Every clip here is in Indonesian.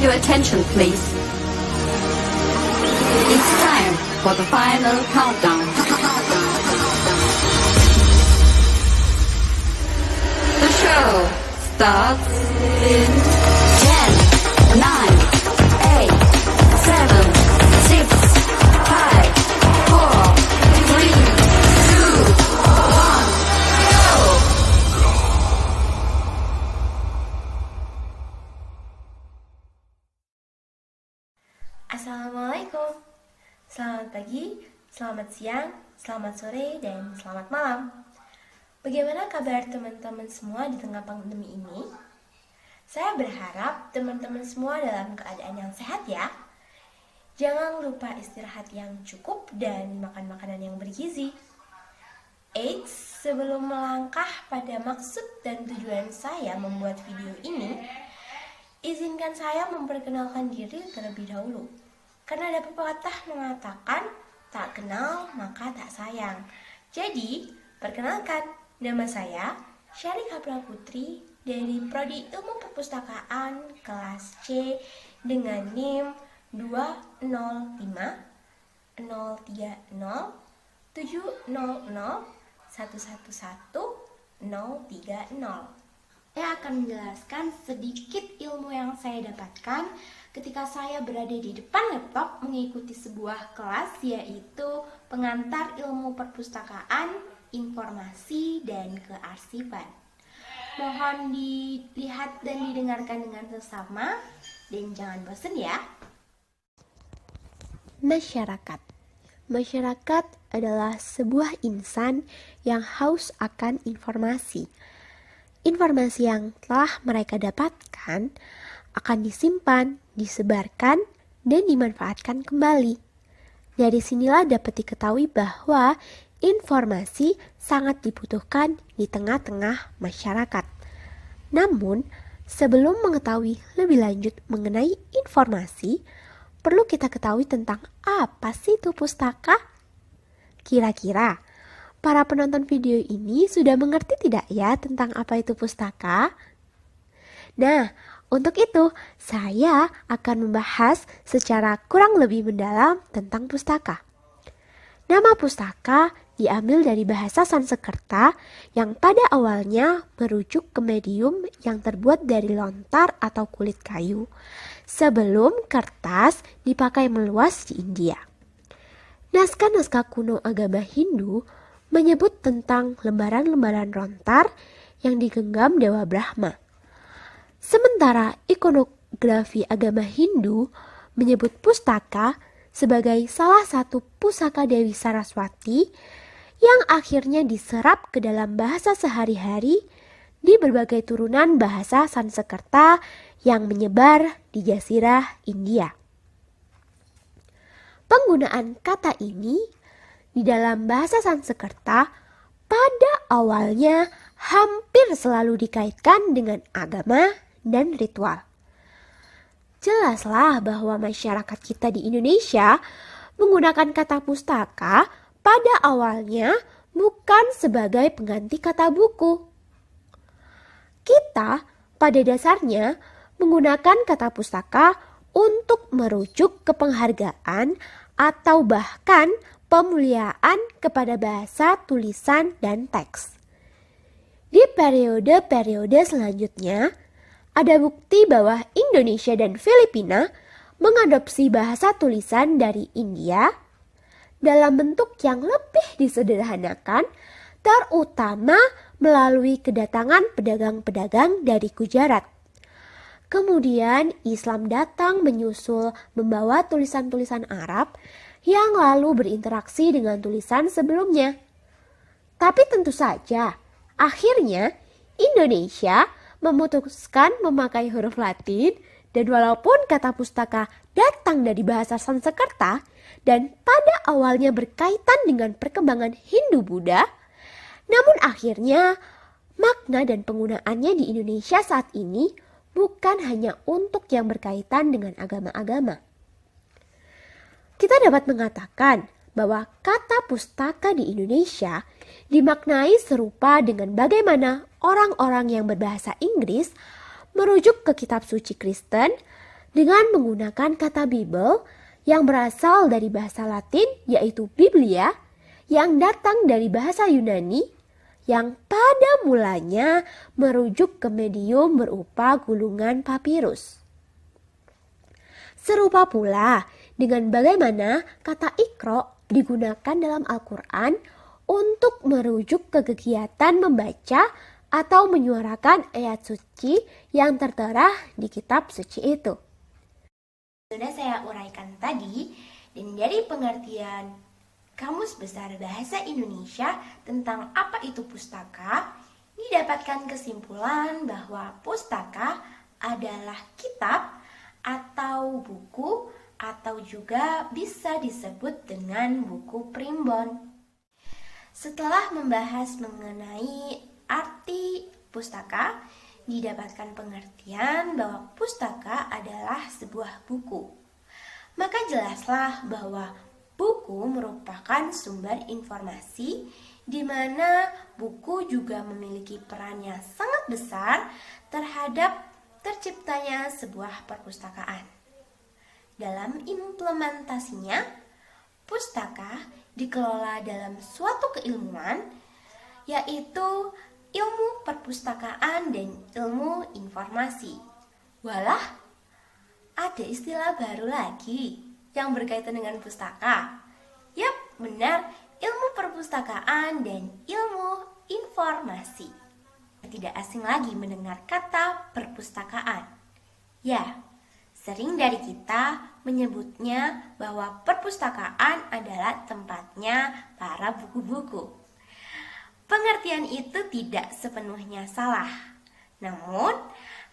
Your attention, please. It's time for the final countdown. The show starts in 10, 9, 8, 7, 6, 5, 4, 3, 2, 1, go! Assalamualaikum. Selamat pagi, selamat siang, selamat sore, dan selamat malam. Bagaimana kabar teman-teman semua di tengah pandemi ini? Saya berharap teman-teman semua dalam keadaan yang sehat ya. Jangan lupa istirahat yang cukup dan makan makanan yang bergizi. Eits, sebelum melangkah pada maksud dan tujuan saya membuat video ini, izinkan saya memperkenalkan diri terlebih dahulu. Karena ada pepatah mengatakan, tak kenal maka tak sayang. Jadi, perkenalkan, nama saya Syarika Putri dari Prodi Ilmu Perpustakaan kelas C dengan NIM 205 030 700 111 030. Saya akan menjelaskan sedikit ilmu yang saya dapatkan ketika saya berada di depan laptop mengikuti sebuah kelas, yaitu pengantar ilmu perpustakaan, informasi, dan kearsipan. Mohon dilihat dan didengarkan dengan seksama dan jangan bosan ya. Masyarakat. Masyarakat adalah sebuah insan yang haus akan informasi. Informasi yang telah mereka dapatkan akan disimpan, disebarkan, dan dimanfaatkan kembali. Dari sinilah dapat diketahui bahwa informasi sangat dibutuhkan di tengah-tengah masyarakat. Namun, sebelum mengetahui lebih lanjut mengenai informasi, perlu kita ketahui tentang apa sih itu pustaka? Kira-kira para penonton video ini sudah mengerti tidak ya tentang apa itu pustaka? Nah, untuk itu saya akan membahas secara kurang lebih mendalam tentang pustaka. Nama pustaka diambil dari bahasa Sanskerta yang pada awalnya merujuk ke medium yang terbuat dari lontar atau kulit kayu sebelum kertas dipakai meluas di India. Naskah-naskah kuno agama Hindu menyebut tentang lembaran-lembaran lontar yang digenggam Dewa Brahma. Sementara ikonografi agama Hindu menyebut pustaka sebagai salah satu pusaka Dewi Saraswati yang akhirnya diserap ke dalam bahasa sehari-hari di berbagai turunan bahasa Sanskerta yang menyebar di Jazirah India. Penggunaan kata ini di dalam bahasa Sanskerta pada awalnya hampir selalu dikaitkan dengan agama dan ritual. Jelaslah bahwa masyarakat kita di Indonesia menggunakan kata pustaka pada awalnya bukan sebagai pengganti kata buku. Kita pada dasarnya menggunakan kata pustaka untuk merujuk ke penghargaan atau bahkan pemuliaan kepada bahasa, tulisan, dan teks. Di periode-periode selanjutnya, ada bukti bahwa Indonesia dan Filipina mengadopsi bahasa tulisan dari India dalam bentuk yang lebih disederhanakan, terutama melalui kedatangan pedagang-pedagang dari Gujarat. Kemudian Islam datang menyusul membawa tulisan-tulisan Arab yang lalu berinteraksi dengan tulisan sebelumnya. Tapi tentu saja, akhirnya Indonesia memutuskan memakai huruf Latin, dan walaupun kata pustaka datang dari bahasa Sanskerta dan pada awalnya berkaitan dengan perkembangan Hindu-Buddha, namun akhirnya makna dan penggunaannya di Indonesia saat ini bukan hanya untuk yang berkaitan dengan agama-agama. Kita dapat mengatakan bahwa kata pustaka di Indonesia dimaknai serupa dengan bagaimana orang-orang yang berbahasa Inggris merujuk ke kitab suci Kristen dengan menggunakan kata Bible yang berasal dari bahasa Latin yaitu Biblia, yang datang dari bahasa Yunani yang pada mulanya merujuk ke medium berupa gulungan papirus. Serupa pula dengan bagaimana kata Iqra digunakan dalam Al-Quran untuk merujuk ke kegiatan membaca atau menyuarakan ayat suci yang tertera di kitab suci itu. Sudah saya uraikan tadi, dan dari pengertian Kamus Besar Bahasa Indonesia tentang apa itu pustaka, didapatkan kesimpulan bahwa pustaka adalah kitab atau buku atau juga bisa disebut dengan buku primbon. Setelah membahas mengenai arti pustaka, didapatkan pengertian bahwa pustaka adalah sebuah buku. Maka jelaslah bahwa buku merupakan sumber informasi di mana buku juga memiliki peran yang sangat besar terhadap terciptanya sebuah perpustakaan. Dalam implementasinya, pustaka dikelola dalam suatu keilmuan, yaitu ilmu perpustakaan dan ilmu informasi. Walah, ada istilah baru lagi yang berkaitan dengan pustaka. Yap, benar, ilmu perpustakaan dan ilmu informasi. Tidak asing lagi mendengar kata perpustakaan. Ya, sering dari kita menyebutnya bahwa perpustakaan adalah tempatnya para buku-buku. Pengertian itu tidak sepenuhnya salah. Namun,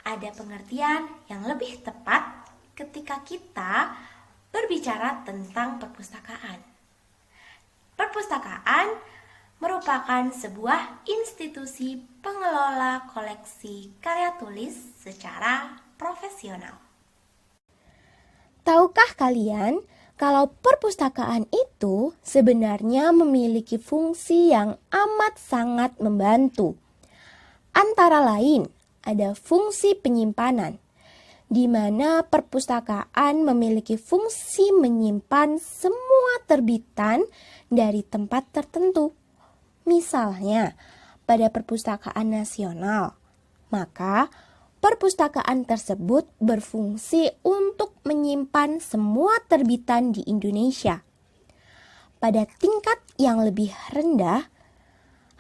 ada pengertian yang lebih tepat ketika kita berbicara tentang perpustakaan. Perpustakaan merupakan sebuah institusi pengelola koleksi karya tulis secara profesional. Tahukah kalian kalau perpustakaan itu sebenarnya memiliki fungsi yang amat sangat membantu? Antara lain, ada fungsi penyimpanan, di mana perpustakaan memiliki fungsi menyimpan semua terbitan dari tempat tertentu. Misalnya, pada perpustakaan nasional, maka perpustakaan tersebut berfungsi untuk menyimpan semua terbitan di Indonesia. Pada tingkat yang lebih rendah,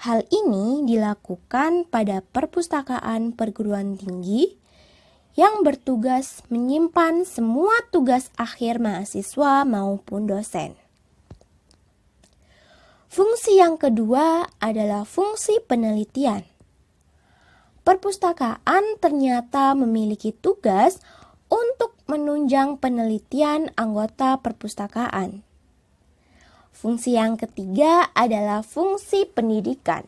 hal ini dilakukan pada perpustakaan perguruan tinggi yang bertugas menyimpan semua tugas akhir mahasiswa maupun dosen. Fungsi yang kedua adalah fungsi penelitian. Perpustakaan ternyata memiliki tugas untuk menunjang penelitian anggota perpustakaan. Fungsi yang ketiga adalah fungsi pendidikan,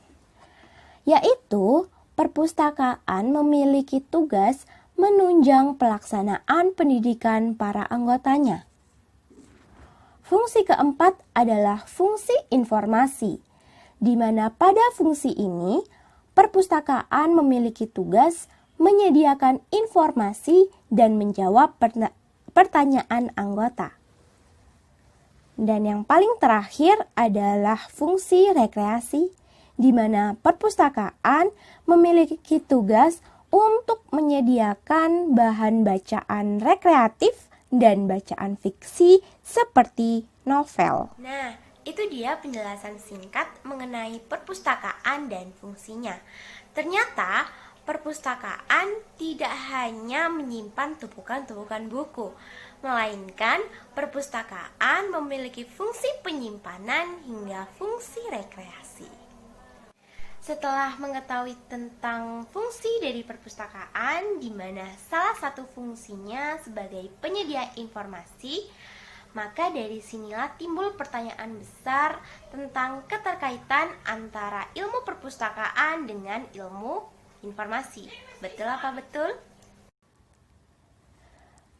yaitu perpustakaan memiliki tugas menunjang pelaksanaan pendidikan para anggotanya. Fungsi keempat adalah fungsi informasi, di mana pada fungsi ini perpustakaan memiliki tugas menyediakan informasi dan menjawab pertanyaan anggota. Dan yang paling terakhir adalah fungsi rekreasi, di mana perpustakaan memiliki tugas untuk menyediakan bahan bacaan rekreatif dan bacaan fiksi seperti novel. Nah, itu dia penjelasan singkat mengenai perpustakaan dan fungsinya. Ternyata perpustakaan tidak hanya menyimpan tumpukan-tumpukan buku, melainkan perpustakaan memiliki fungsi penyimpanan hingga fungsi rekreasi. Setelah mengetahui tentang fungsi dari perpustakaan, di mana salah satu fungsinya sebagai penyedia informasi, maka dari sinilah timbul pertanyaan besar tentang keterkaitan antara ilmu perpustakaan dengan ilmu informasi. Betul apa betul?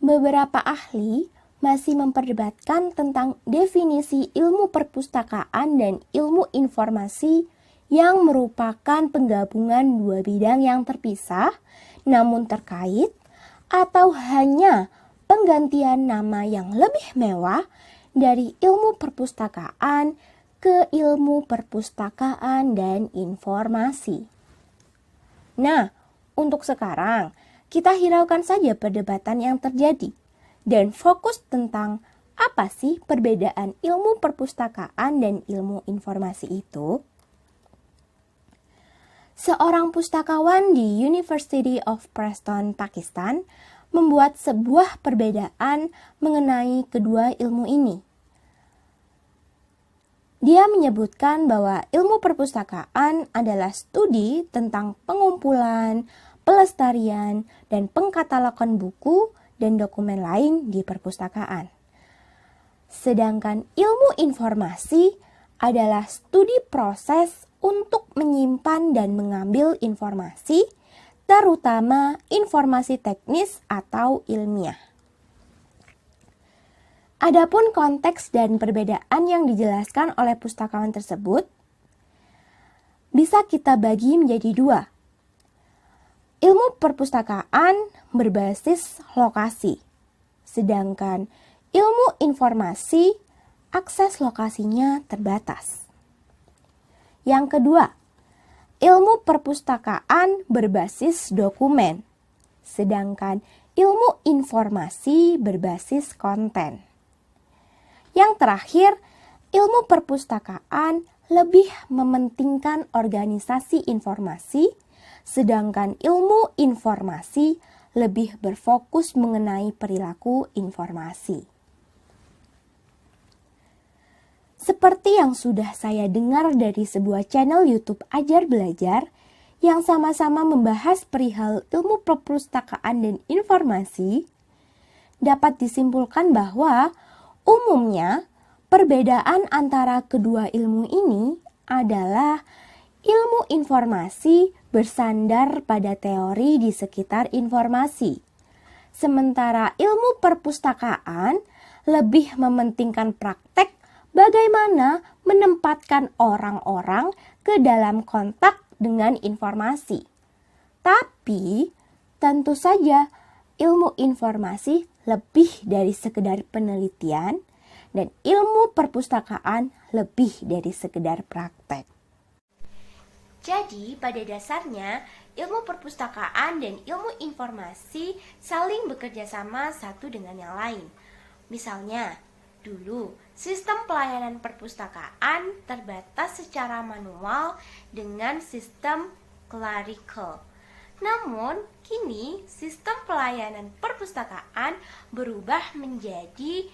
Beberapa ahli masih memperdebatkan tentang definisi ilmu perpustakaan dan ilmu informasi yang merupakan penggabungan dua bidang yang terpisah namun terkait, atau hanya penggantian nama yang lebih mewah dari ilmu perpustakaan ke ilmu perpustakaan dan informasi. Nah, untuk sekarang kita hiraukan saja perdebatan yang terjadi dan fokus tentang apa sih perbedaan ilmu perpustakaan dan ilmu informasi itu? Seorang pustakawan di University of Preston, Pakistan, membuat sebuah perbedaan mengenai kedua ilmu ini. Dia menyebutkan bahwa ilmu perpustakaan adalah studi tentang pengumpulan, pelestarian, dan pengkatalogan buku dan dokumen lain di perpustakaan. Sedangkan ilmu informasi adalah studi proses untuk menyimpan dan mengambil informasi, terutama informasi teknis atau ilmiah. Adapun konteks dan perbedaan yang dijelaskan oleh pustakawan tersebut bisa kita bagi menjadi dua. Ilmu perpustakaan berbasis lokasi, sedangkan ilmu informasi akses lokasinya terbatas. Yang kedua, ilmu perpustakaan berbasis dokumen, sedangkan ilmu informasi berbasis konten. Yang terakhir, ilmu perpustakaan lebih mementingkan organisasi informasi, sedangkan ilmu informasi lebih berfokus mengenai perilaku informasi. Seperti yang sudah saya dengar dari sebuah channel YouTube Ajar Belajar yang sama-sama membahas perihal ilmu perpustakaan dan informasi, dapat disimpulkan bahwa umumnya perbedaan antara kedua ilmu ini adalah ilmu informasi bersandar pada teori di sekitar informasi, sementara ilmu perpustakaan lebih mementingkan praktek bagaimana menempatkan orang-orang ke dalam kontak dengan informasi. Tapi, tentu saja ilmu informasi lebih dari sekedar penelitian dan ilmu perpustakaan lebih dari sekedar praktek. Jadi, pada dasarnya, ilmu perpustakaan dan ilmu informasi saling bekerja sama satu dengan yang lain. Misalnya, dulu, sistem pelayanan perpustakaan terbatas secara manual dengan sistem clerical. Namun, kini sistem pelayanan perpustakaan berubah menjadi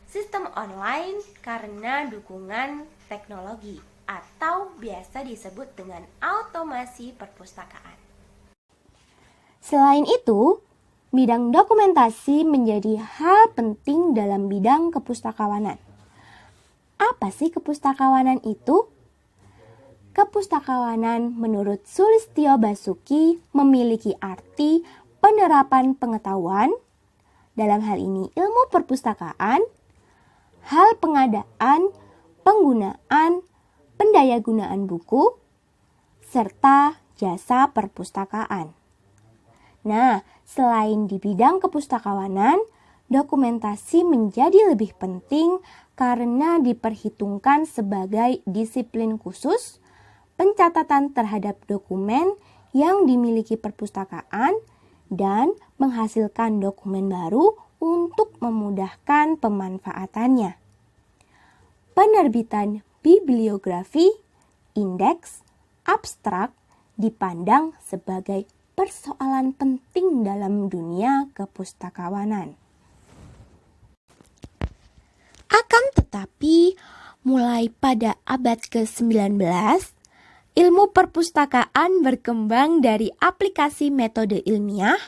sistem online karena dukungan teknologi atau biasa disebut dengan automasi perpustakaan. Selain itu, bidang dokumentasi menjadi hal penting dalam bidang kepustakawanan. Apa sih kepustakawanan itu? Kepustakawanan menurut Sulistyo Basuki memiliki arti penerapan pengetahuan, dalam hal ini ilmu perpustakaan, hal pengadaan, penggunaan, pendayagunaan buku, serta jasa perpustakaan. Nah, selain di bidang kepustakawanan, dokumentasi menjadi lebih penting karena diperhitungkan sebagai disiplin khusus, pencatatan terhadap dokumen yang dimiliki perpustakaan, dan menghasilkan dokumen baru untuk memudahkan pemanfaatannya. Penerbitan bibliografi, indeks, abstrak dipandang sebagai persoalan penting dalam dunia kepustakawanan. Akan tetapi, mulai pada abad ke-19, ilmu perpustakaan berkembang dari aplikasi metode ilmiah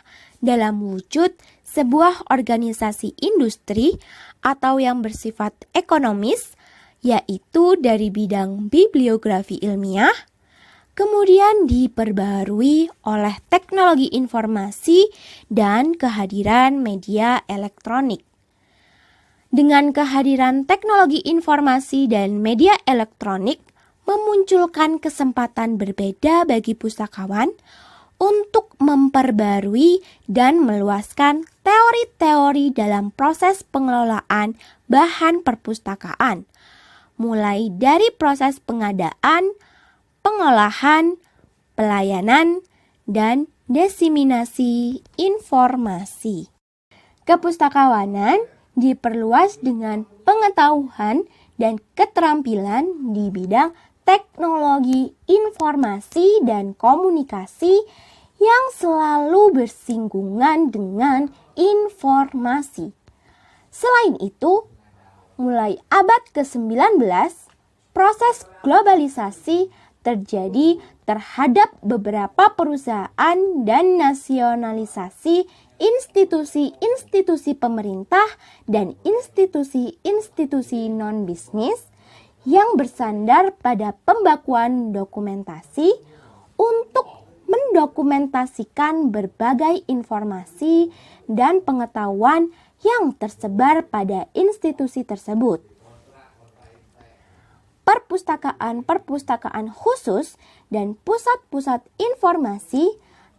dalam wujud sebuah organisasi industri atau yang bersifat ekonomis, yaitu dari bidang bibliografi ilmiah, kemudian diperbarui oleh teknologi informasi dan kehadiran media elektronik. Dengan kehadiran teknologi informasi dan media elektronik, memunculkan kesempatan berbeda bagi pustakawan untuk memperbarui dan meluaskan teori-teori dalam proses pengelolaan bahan perpustakaan, mulai dari proses pengadaan, pengolahan, pelayanan, dan diseminasi informasi. Kepustakawanan diperluas dengan pengetahuan dan keterampilan di bidang teknologi informasi dan komunikasi yang selalu bersinggungan dengan informasi. Selain itu, mulai abad ke-19, proses globalisasi terjadi terhadap beberapa perusahaan dan nasionalisasi institusi-institusi pemerintah dan institusi-institusi non-bisnis yang bersandar pada pembakuan dokumentasi untuk mendokumentasikan berbagai informasi dan pengetahuan yang tersebar pada institusi tersebut. Perpustakaan-perpustakaan khusus dan pusat-pusat informasi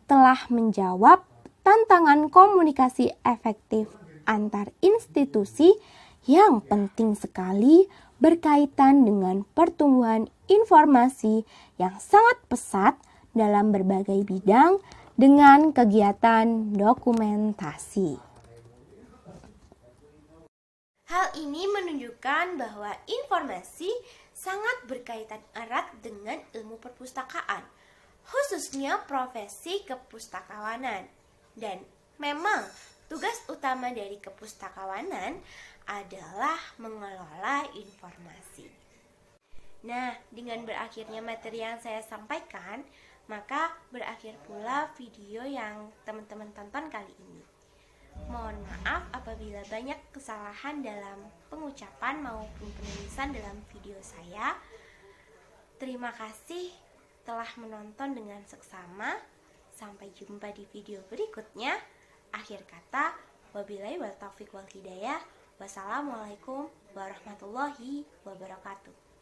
telah menjawab tantangan komunikasi efektif antar institusi yang penting sekali berkaitan dengan pertumbuhan informasi yang sangat pesat dalam berbagai bidang dengan kegiatan dokumentasi. Hal ini menunjukkan bahwa informasi sangat berkaitan erat dengan ilmu perpustakaan, khususnya profesi kepustakawanan. Dan memang tugas utama dari kepustakawanan adalah mengelola informasi. Nah, dengan berakhirnya materi yang saya sampaikan, maka berakhir pula video yang teman-teman tonton kali ini. Mohon maaf apabila banyak kesalahan dalam pengucapan maupun penulisan dalam video saya. Terima kasih telah menonton dengan seksama. Sampai jumpa di video berikutnya. Akhir kata, wabillahi wal taufiq wal hidayah. Wassalamualaikum warahmatullahi wabarakatuh.